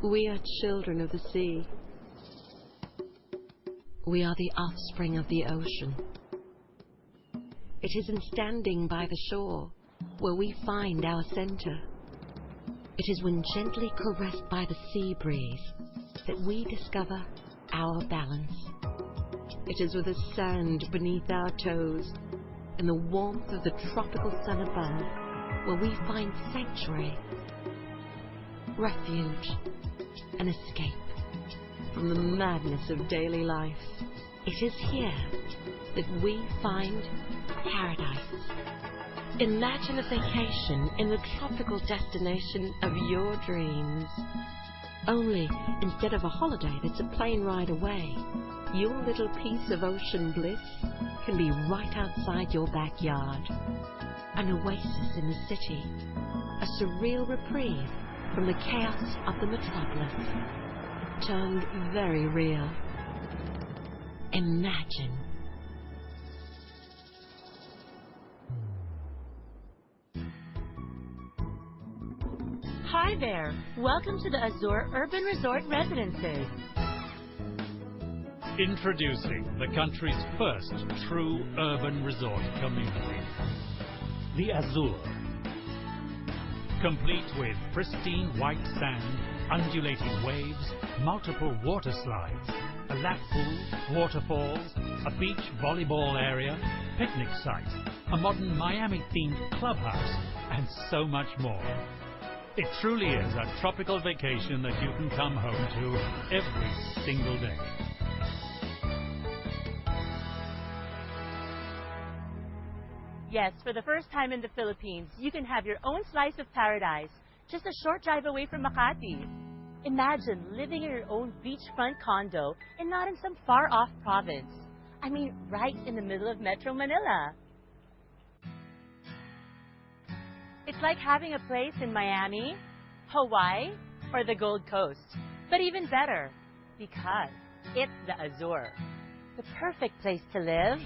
We are children of the sea. We are the offspring of the ocean. It is in standing by the shore where we find our center. It is when gently caressed by the sea breeze that we discover our balance. It is with the sand beneath our toes and the warmth of the tropical sun above where we find sanctuary, refuge, and escape from the madness of daily life. It is here that we find paradise. Imagine a vacation in the tropical destination of your dreams. Only, instead of a holiday that's a plane ride away, your little piece of ocean bliss can be right outside your backyard. An oasis in the city, a surreal reprieve from the chaos of the metropolis, turned very real. Imagine. Hi there! Welcome to the AZURE Urban Resort Residences. Introducing the country's first true urban resort community, the AZURE. Complete with pristine white sand, undulating waves, multiple water slides, a lap pool, waterfalls, a beach volleyball area, picnic site, a modern Miami-themed clubhouse, and so much more. It truly is a tropical vacation that you can come home to every single day. Yes, for the first time in the Philippines, you can have your own slice of paradise, just a short drive away from Makati. Imagine living in your own beachfront condo and not in some far-off province. I mean, right in the middle of Metro Manila. It's like having a place in Miami, Hawaii, or the Gold Coast. But even better, because it's the AZURE. The perfect place to live.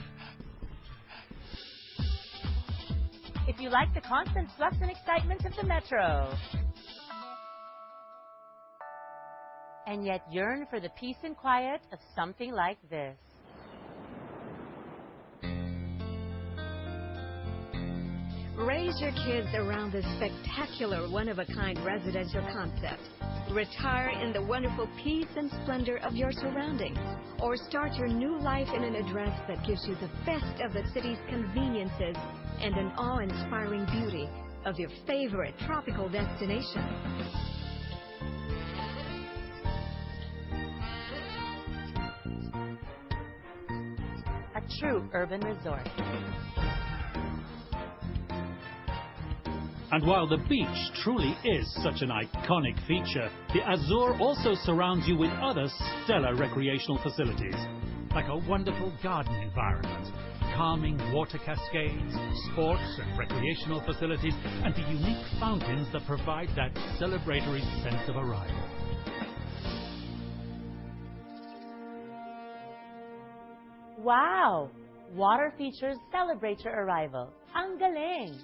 If you like the constant flux and excitement of the metro, and yet yearn for the peace and quiet of something like this. Raise your kids around this spectacular one-of-a-kind residential concept. Retire in the wonderful peace and splendor of your surroundings, or start your new life in an address that gives you the best of the city's conveniences and an awe-inspiring beauty of your favorite tropical destination. A true urban resort. And while the beach truly is such an iconic feature, the AZURE also surrounds you with other stellar recreational facilities, like a wonderful garden environment, calming water cascades, sports and recreational facilities, and the unique fountains that provide that celebratory sense of arrival. Wow! Water features celebrate your arrival. Ang galing!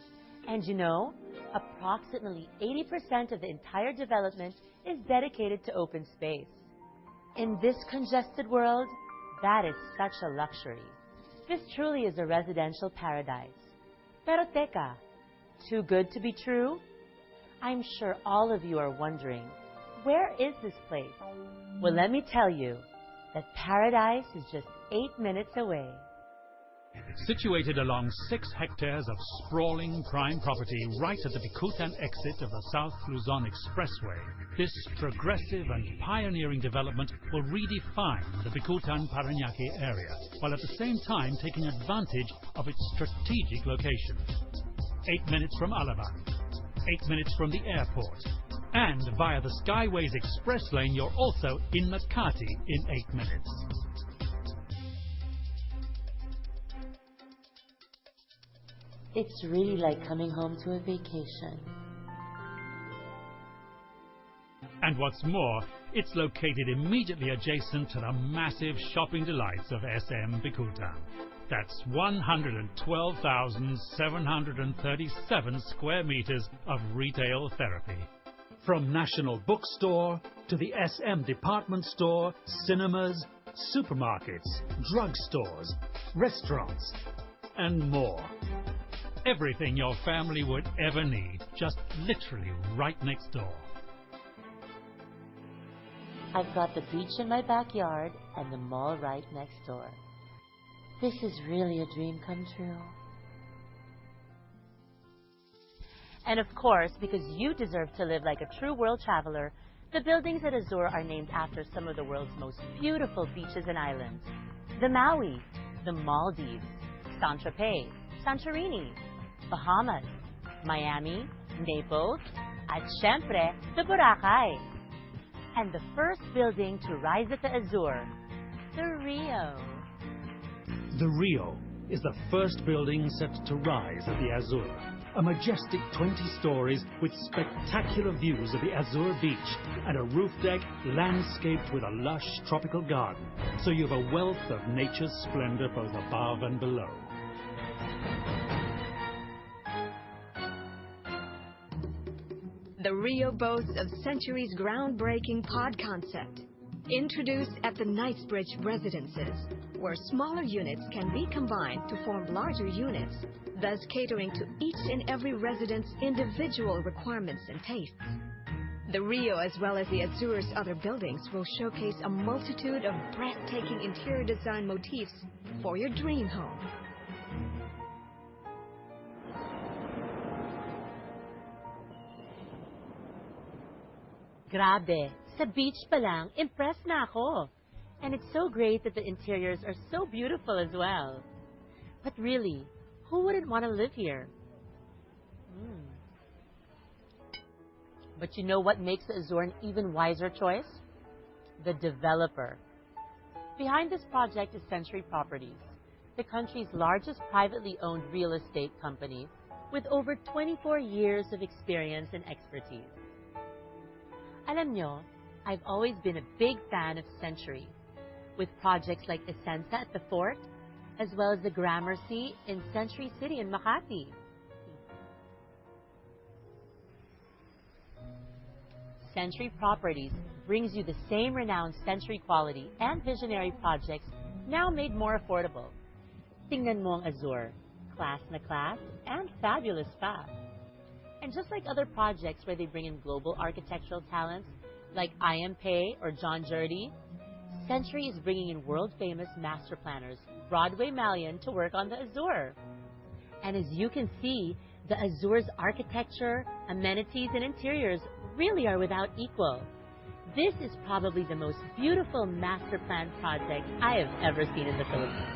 And you know, approximately 80% of the entire development is dedicated to open space. In this congested world, that is such a luxury. This truly is a residential paradise. Pero teka, too good to be true? I'm sure all of you are wondering, where is this place? Well, let me tell you that paradise is just 8 minutes away. Situated along 6 hectares of sprawling prime property right at the Bicutan exit of the South Luzon Expressway, this progressive and pioneering development will redefine the Bicutan-Parañaque area, while at the same time taking advantage of its strategic location. 8 minutes from Alabang, 8 minutes from the airport, and via the Skyways Express lane you're also in Makati in 8 minutes. It's really like coming home to a vacation. And what's more, it's located immediately adjacent to the massive shopping delights of SM Bicutan. That's 112,737 square meters of retail therapy. From National Bookstore to the SM Department Store, cinemas, supermarkets, drugstores, restaurants, and more. Everything your family would ever need, just literally right next door. I've got the beach in my backyard and the mall right next door. This is really a dream come true. And of course, because you deserve to live like a true world traveler, the buildings at AZURE are named after some of the world's most beautiful beaches and islands. The Maui, the Maldives, Saint-Tropez, Santorini, Bahamas, Miami, Naples, at syempre, the Boracay. And the first building to rise at the AZURE, the Rio. The Rio is the first building set to rise at the AZURE. A majestic 20 stories with spectacular views of the AZURE beach and a roof deck landscaped with a lush tropical garden, so you have a wealth of nature's splendor both above and below. The Rio boasts of Century's groundbreaking pod concept, introduced at the Knightsbridge residences, where smaller units can be combined to form larger units, thus catering to each and every resident's individual requirements and tastes. The Rio, as well as the AZURE's other buildings, will showcase a multitude of breathtaking interior design motifs for your dream home. Grabe, sa beach pa lang, impressed na ako. And it's so great that the interiors are so beautiful as well. But really, who wouldn't want to live here? But you know what makes the AZURE an even wiser choice? The developer. Behind this project is Century Properties, the country's largest privately owned real estate company with over 24 years of experience and expertise. Alam nyo, I've always been a big fan of Century, with projects like Essenza at the Fort, as well as the Gramercy in Century City in Makati. Century Properties brings you the same renowned Century quality and visionary projects now made more affordable. Tingnan mo ang AZURE, class na class and fabulous pa. And just like other projects where they bring in global architectural talents like IMPay or John Jurdy, Century is bringing in world-famous master planners Broadway Malian to work on the AZURE. And as you can see, the AZURE's architecture, amenities, and interiors really are without equal. This is probably the most beautiful master plan project I have ever seen in the Philippines.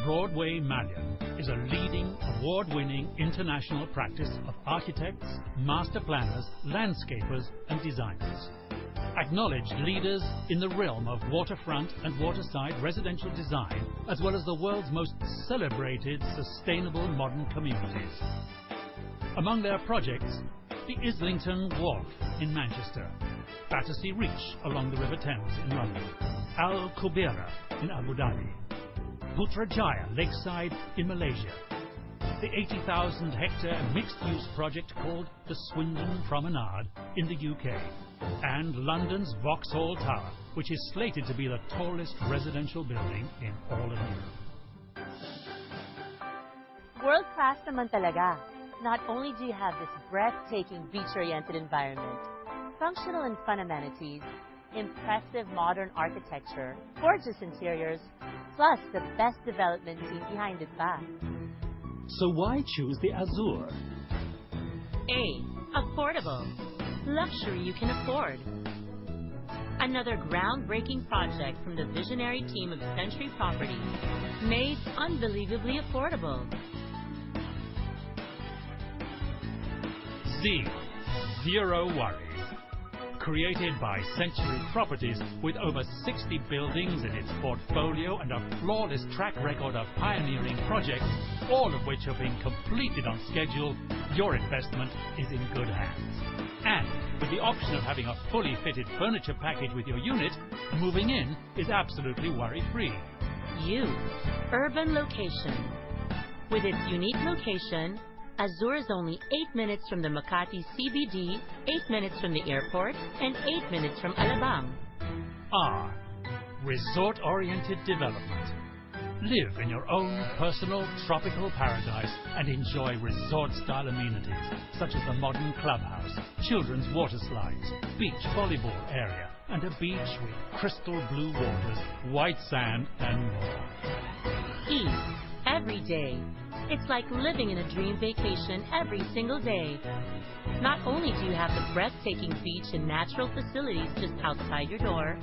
Broadway Malian is a leading, award-winning international practice of architects, master planners, landscapers, and designers. Acknowledged leaders in the realm of waterfront and waterside residential design, as well as the world's most celebrated sustainable modern communities. Among their projects, the Islington Wharf in Manchester, Battersea Reach along the River Thames in London, Al Kubeira in Abu Dhabi, Putrajaya Lakeside in Malaysia, the 80,000-hectare mixed-use project called the Swindon Promenade in the UK, and London's Vauxhall Tower, which is slated to be the tallest residential building in all of Europe. World-class naman talaga. Not only do you have this breathtaking beach-oriented environment, functional and fun amenities, impressive modern architecture, gorgeous interiors, plus the best development team behind it pa. So why choose the AZURE? A. Affordable. Luxury you can afford. Another groundbreaking project from the visionary team of Century Properties, made unbelievably affordable. Z. Zero worries. Created by Century Properties with over 60 buildings in its portfolio and a flawless track record of pioneering projects, all of which have been completed on schedule, your investment is in good hands. And With the option of having a fully fitted furniture package with your unit, moving in is absolutely worry-free. U, urban location. With its unique location, AZURE is only 8 minutes from the Makati CBD, 8 minutes from the airport, and 8 minutes from Alabang. R, resort-oriented development. Live in your own personal tropical paradise and enjoy resort-style amenities such as the modern clubhouse, children's water slides, beach volleyball area, and a beach with crystal blue waters, white sand, and more. E, every day. It's like living in a dream vacation every single day. Not only do you have the breathtaking beach and natural facilities just outside your door,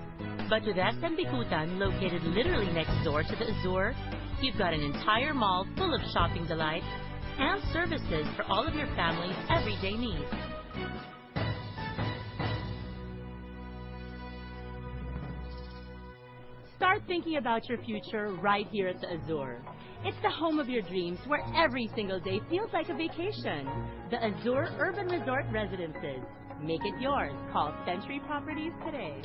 but with SM Bicutan located literally next door to the AZURE, you've got an entire mall full of shopping delights and services for all of your family's everyday needs. Start thinking about your future right here at the AZURE. It's the home of your dreams where every single day feels like a vacation. The AZURE Urban Resort Residences. Make it yours. Call Century Properties today.